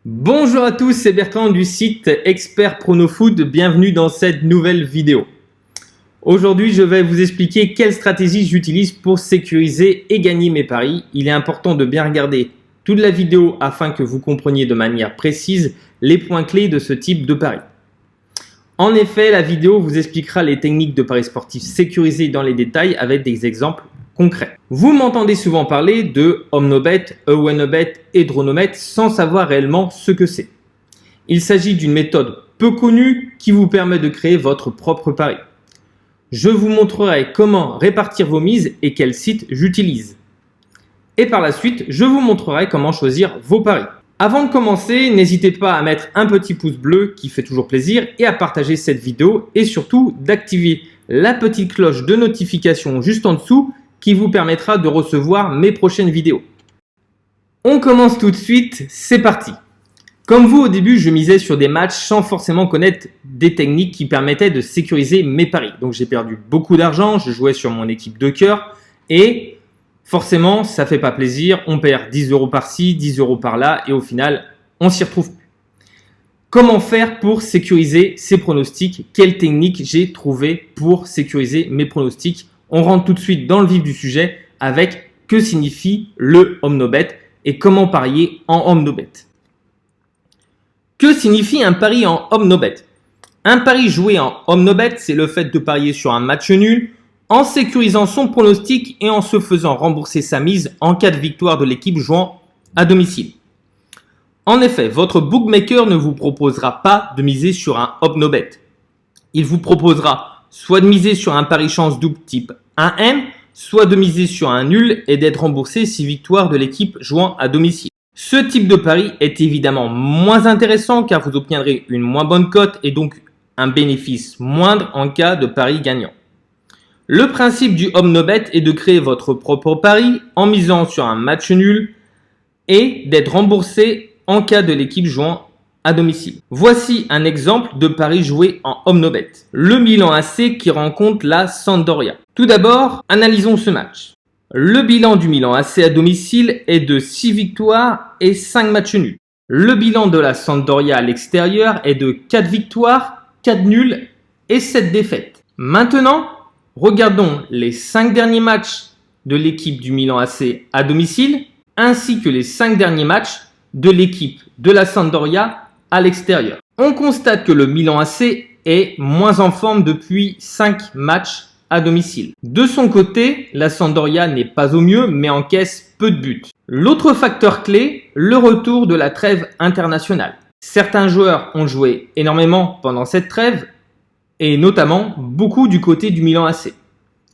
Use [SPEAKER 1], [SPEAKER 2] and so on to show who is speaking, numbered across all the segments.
[SPEAKER 1] Bonjour à tous, c'est Bertrand du site Expert Pronofoot, bienvenue dans cette nouvelle vidéo. Aujourd'hui, je vais vous expliquer quelle stratégie j'utilise pour sécuriser et gagner mes paris. Il est important de bien regarder toute la vidéo afin que vous compreniez de manière précise les points clés de ce type de pari. En effet, la vidéo vous expliquera les techniques de paris sportifs sécurisés dans les détails avec des exemples concrets. Vous m'entendez souvent parler de Omnobet, Ewenobet et Dronobet sans savoir réellement ce que c'est. Il s'agit d'une méthode peu connue qui vous permet de créer votre propre pari. Je vous montrerai comment répartir vos mises et quels sites j'utilise. Et par la suite, je vous montrerai comment choisir vos paris. Avant de commencer, n'hésitez pas à mettre un petit pouce bleu qui fait toujours plaisir et à partager cette vidéo et surtout d'activer la petite cloche de notification juste en dessous qui vous permettra de recevoir mes prochaines vidéos. On commence tout de suite, c'est parti. Comme vous au début, je misais sur des matchs sans forcément connaître des techniques qui permettaient de sécuriser mes paris. Donc j'ai perdu beaucoup d'argent, je jouais sur mon équipe de cœur et forcément ça fait pas plaisir, on perd 10 € par-ci, 10 € par-là et au final on s'y retrouve plus. Comment faire pour sécuriser ces pronostics? Quelle technique j'ai trouvé pour sécuriser mes pronostics? On rentre tout de suite dans le vif du sujet avec que signifie le Omnobet et comment parier en Omnobet. Que signifie un pari en Omnobet? Un pari joué en Omnobet, c'est le fait de parier sur un match nul en sécurisant son pronostic et en se faisant rembourser sa mise en cas de victoire de l'équipe jouant à domicile. En effet, votre bookmaker ne vous proposera pas de miser sur un Omnobet. Il vous proposera soit de miser sur un pari chance double type 1M, soit de miser sur un nul et d'être remboursé si victoire de l'équipe jouant à domicile. Ce type de pari est évidemment moins intéressant car vous obtiendrez une moins bonne cote et donc un bénéfice moindre en cas de pari gagnant. Le principe du Omnobet est de créer votre propre pari en misant sur un match nul et d'être remboursé en cas de l'équipe jouant à domicile. Voici un exemple de pari joué en Omnobet. Le Milan AC qui rencontre la Sampdoria. Tout d'abord, analysons ce match. Le bilan du Milan AC à domicile est de 6 victoires et 5 matchs nuls. Le bilan de la Sampdoria à l'extérieur est de 4 victoires, 4 nuls et 7 défaites. Maintenant, regardons les 5 derniers matchs de l'équipe du Milan AC à domicile ainsi que les 5 derniers matchs de l'équipe de la Sampdoria à l'extérieur. On constate que le Milan AC est moins en forme depuis 5 matchs à domicile. De son côté, la Sampdoria n'est pas au mieux mais encaisse peu de buts. L'autre facteur clé, le retour de la trêve internationale. Certains joueurs ont joué énormément pendant cette trêve et notamment beaucoup du côté du Milan AC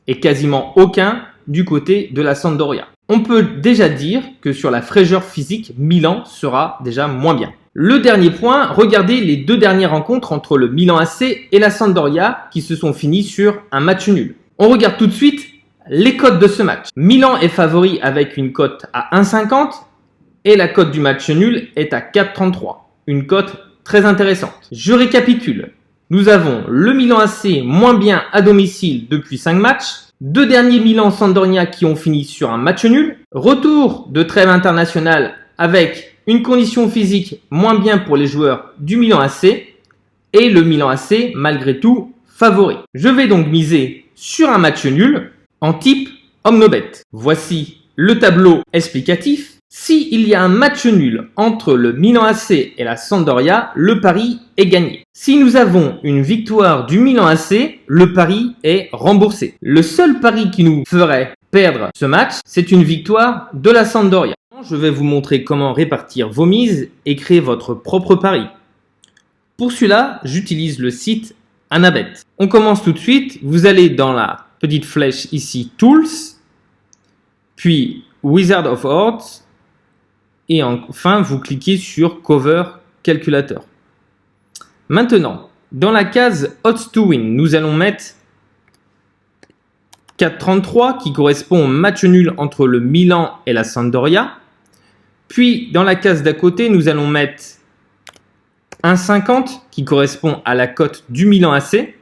[SPEAKER 1] et quasiment aucun du côté de la Sampdoria. On peut déjà dire que sur la fraîcheur physique, Milan sera déjà moins bien. Le dernier point, regardez les 2 dernières rencontres entre le Milan AC et la Sampdoria qui se sont finies sur un match nul. On regarde tout de suite les cotes de ce match. Milan est favori avec une cote à 1,50 et la cote du match nul est à 4,33. Une cote très intéressante. Je récapitule. Nous avons le Milan AC moins bien à domicile depuis 5 matchs. 2 derniers Milan Sampdoria qui ont fini sur un match nul. Retour de trêve internationale avec une condition physique moins bien pour les joueurs du Milan AC et le Milan AC malgré tout favori. Je vais donc miser sur un match nul en type Omnobet. Voici le tableau explicatif. Si il y a un match nul entre le Milan AC et la Sampdoria, le pari est gagné. Si nous avons une victoire du Milan AC, le pari est remboursé. Le seul pari qui nous ferait perdre ce match, c'est une victoire de la Sampdoria. Je vais vous montrer comment répartir vos mises et créer votre propre pari. Pour cela, j'utilise le site Anabet. On commence tout de suite. Vous allez dans la petite flèche ici, Tools, puis Wizard of Odds, et enfin, vous cliquez sur Cover Calculator. Maintenant, dans la case Odds to Win, nous allons mettre 4,33 qui correspond au match nul entre le Milan et la Sampdoria. Puis, dans la case d'à côté, nous allons mettre 1,50 qui correspond à la cote du Milan AC.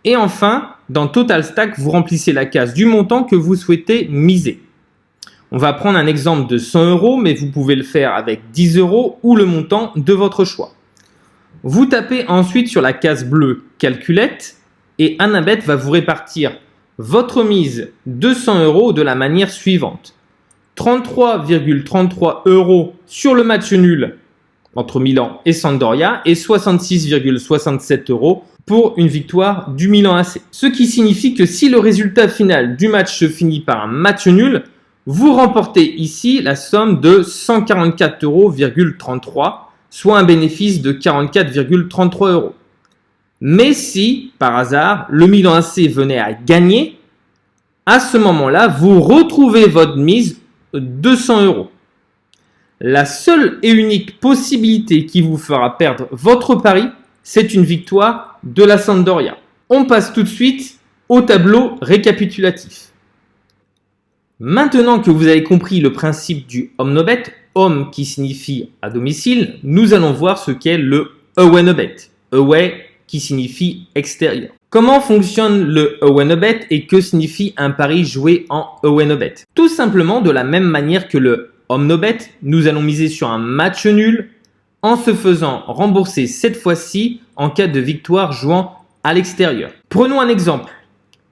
[SPEAKER 1] Et enfin, dans Total Stack, vous remplissez la case du montant que vous souhaitez miser. On va prendre un exemple de 100 €, mais vous pouvez le faire avec 10 € ou le montant de votre choix. Vous tapez ensuite sur la case bleue « Calculette » et Annabeth va vous répartir votre mise de 100 € de la manière suivante. 33,33 € sur le match nul entre Milan et Sampdoria et 66,67 € pour une victoire du Milan AC. Ce qui signifie que si le résultat final du match se finit par un match nul, vous remportez ici la somme de 144,33 €, soit un bénéfice de 44,33 €. Mais si, par hasard, le Milan AC venait à gagner, à ce moment-là, vous retrouvez votre mise de 200 €. La seule et unique possibilité qui vous fera perdre votre pari, c'est une victoire de la Sampdoria. On passe tout de suite au tableau récapitulatif. Maintenant que vous avez compris le principe du Omnobet, home qui signifie à domicile, nous allons voir ce qu'est le Awaynobet. Away qui signifie extérieur. Comment fonctionne le Awaynobet et que signifie un pari joué en Awaynobet? Tout simplement de la même manière que le Omnobet, nous allons miser sur un match nul en se faisant rembourser cette fois-ci en cas de victoire jouant à l'extérieur. Prenons un exemple,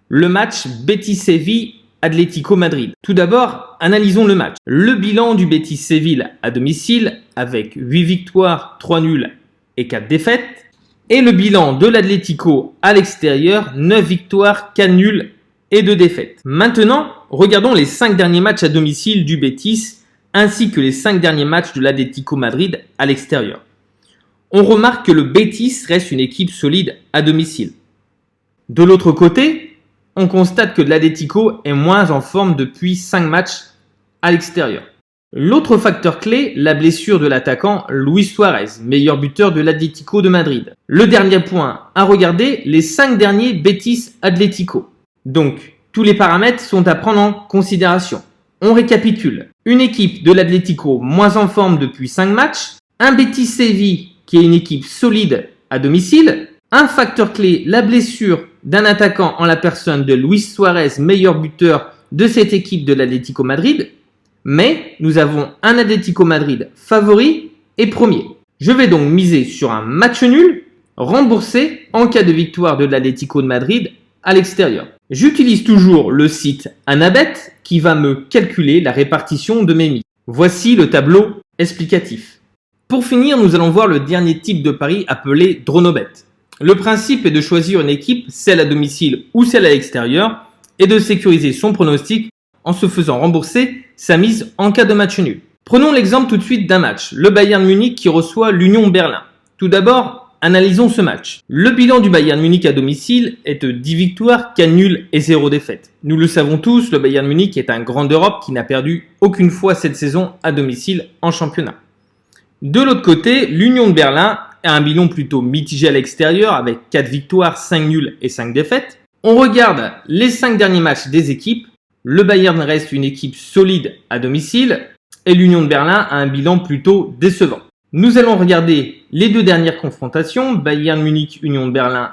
[SPEAKER 1] le match Betis-Séville Atlético Madrid. Tout d'abord, analysons le match. Le bilan du Betis Séville à domicile avec 8 victoires, 3 nuls et 4 défaites. Et le bilan de l'Atlético à l'extérieur, 9 victoires, 4 nuls et 2 défaites. Maintenant, regardons les 5 derniers matchs à domicile du Betis ainsi que les 5 derniers matchs de l'Atlético Madrid à l'extérieur. On remarque que le Betis reste une équipe solide à domicile. De l'autre côté, on constate que l'Atlético est moins en forme depuis 5 matchs à l'extérieur. L'autre facteur clé, la blessure de l'attaquant Luis Suarez, meilleur buteur de l'Atlético de Madrid. Le dernier point à regarder, les 5 derniers Betis Atlético. Donc, tous les paramètres sont à prendre en considération. On récapitule. Une équipe de l'Atlético moins en forme depuis 5 matchs, un Betis Séville qui est une équipe solide à domicile, un facteur clé, la blessure d'un attaquant en la personne de Luis Suarez, meilleur buteur de cette équipe de l'Atlético Madrid, mais nous avons un Atlético Madrid favori et premier. Je vais donc miser sur un match nul, remboursé en cas de victoire de l'Atlético de Madrid à l'extérieur. J'utilise toujours le site Annabet qui va me calculer la répartition de mes mises. Voici le tableau explicatif. Pour finir, nous allons voir le dernier type de pari appelé Dronobet. Le principe est de choisir une équipe, celle à domicile ou celle à l'extérieur, et de sécuriser son pronostic en se faisant rembourser sa mise en cas de match nul. Prenons l'exemple tout de suite d'un match, le Bayern Munich qui reçoit l'Union Berlin. Tout d'abord, analysons ce match. Le bilan du Bayern Munich à domicile est de 10 victoires, 4 nuls et 0 défaites. Nous le savons tous, le Bayern Munich est un grand d'Europe qui n'a perdu aucune fois cette saison à domicile en championnat. De l'autre côté, l'Union de Berlin a un bilan plutôt mitigé à l'extérieur avec 4 victoires, 5 nuls et 5 défaites. On regarde les 5 derniers matchs des équipes. Le Bayern reste une équipe solide à domicile et l'Union de Berlin a un bilan plutôt décevant. Nous allons regarder les 2 dernières confrontations. Bayern Munich-Union de Berlin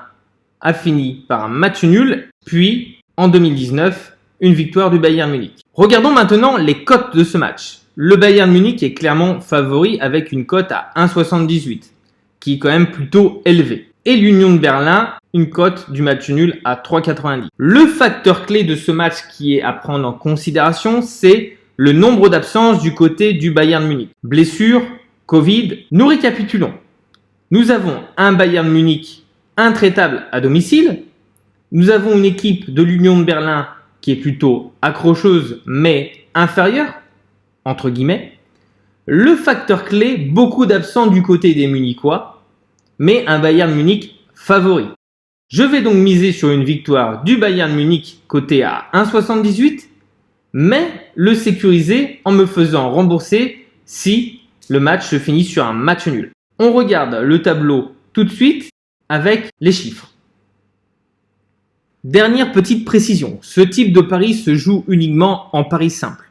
[SPEAKER 1] a fini par un match nul, puis en 2019, une victoire du Bayern Munich. Regardons maintenant les cotes de ce match. Le Bayern Munich est clairement favori avec une cote à 1,78, qui est quand même plutôt élevée. Et l'Union de Berlin, une cote du match nul à 3,90. Le facteur clé de ce match qui est à prendre en considération, c'est le nombre d'absences du côté du Bayern Munich. Blessures, Covid, nous récapitulons. Nous avons un Bayern Munich intraitable à domicile. Nous avons une équipe de l'Union de Berlin qui est plutôt accrocheuse mais inférieure, entre guillemets. Le facteur clé, beaucoup d'absents du côté des Munichois, mais un Bayern Munich favori. Je vais donc miser sur une victoire du Bayern Munich coté à 1,78, mais le sécuriser en me faisant rembourser si le match se finit sur un match nul. On regarde le tableau tout de suite avec les chiffres. Dernière petite précision, ce type de pari se joue uniquement en pari simple.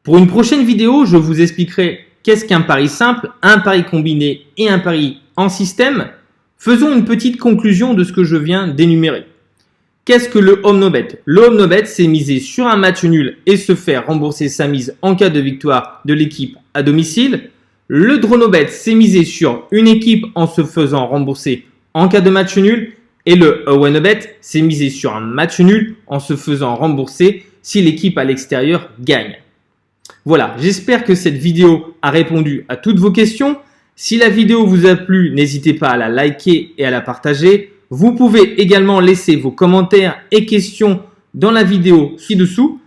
[SPEAKER 1] Pour une prochaine vidéo, je vous expliquerai qu'est-ce qu'un pari simple, un pari combiné et un pari en système. Faisons une petite conclusion de ce que je viens d'énumérer. Qu'est-ce que le home no bet? Le home no bet, c'est miser sur un match nul et se faire rembourser sa mise en cas de victoire de l'équipe à domicile. Le draw no bet, c'est miser sur une équipe en se faisant rembourser en cas de match nul. Et le away no bet, c'est miser sur un match nul en se faisant rembourser si l'équipe à l'extérieur gagne. Voilà, j'espère que cette vidéo a répondu à toutes vos questions. Si la vidéo vous a plu, n'hésitez pas à la liker et à la partager. Vous pouvez également laisser vos commentaires et questions dans la vidéo ci-dessous.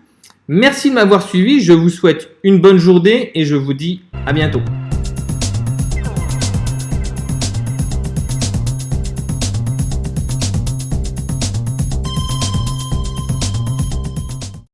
[SPEAKER 1] Merci de m'avoir suivi, je vous souhaite une bonne journée et je vous dis à bientôt.